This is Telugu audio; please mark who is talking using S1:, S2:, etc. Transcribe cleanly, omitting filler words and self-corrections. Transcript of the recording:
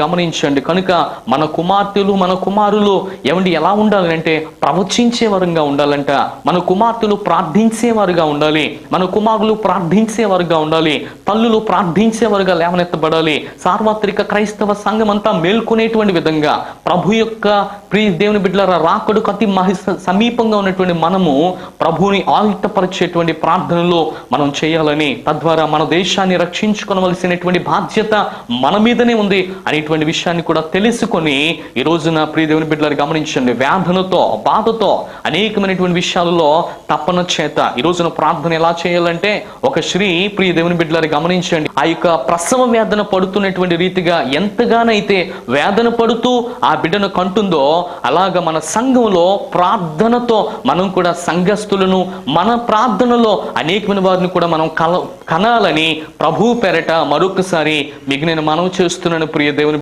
S1: గమనించండి. కనుక మన కుమార్తెలు మన కుమారులు ఏమండి ఎలా ఉండాలంటే ప్రవచించే వారుగా ఉండాలంట. మన కుమార్తెలు ప్రార్థించేవారుగా ఉండాలి, మన కుమారులు ప్రార్థించేవారుగా ఉండాలి, తల్లులు ప్రార్థించేవారుగా లేవనెత్తబడాలి. సార్వత్రిక క్రైస్తవ సంఘం అంతా మేల్కొనేటువంటి విధంగా ప్రభు యొక్క ప్రియ దేవుని బిడ్డలారా రాకడకు అతి సమీపంగా ఉన్నటువంటి మనము ప్రభువుని ఆయుత్తపరిచేటువంటి ప్రార్థనలు మనం చేయాలని, తద్వారా మన దేశాన్ని రక్షించుకోవలసినటువంటి బాధ్యత మన మీదనే ఉంది అనేటువంటి విషయాన్ని కూడా తెలుసుకొని ఈ రోజున ప్రియ దేవుని బిడ్డలారా గమనించండి, వేదనతో బాధతో అనేకమైనటువంటి విషయాలలో తపన చేత ఈ రోజున ప్రార్థన ఎలా చేయాలంటే, ఒక స్త్రీ ప్రియ దేవుని బిడ్డలారా గమనించండి, ఆ యొక్క ప్రసవ వేదన పడుతున్నటువంటి రీతిగా ఎంతగానైతే వేదన పడుతూ ఆ బిడ్డను కంటుందో, అలాగా మన సంఘంలో ప్రార్థనతో మనం కూడా సంఘస్థులను మన ప్రార్థనలో అనేకమైన వారిని కూడా మనం కనాలని ప్రభు పేరట మరొకసారి మీకు నేను మనవి చేస్తున్నాను ప్రియ దేవుని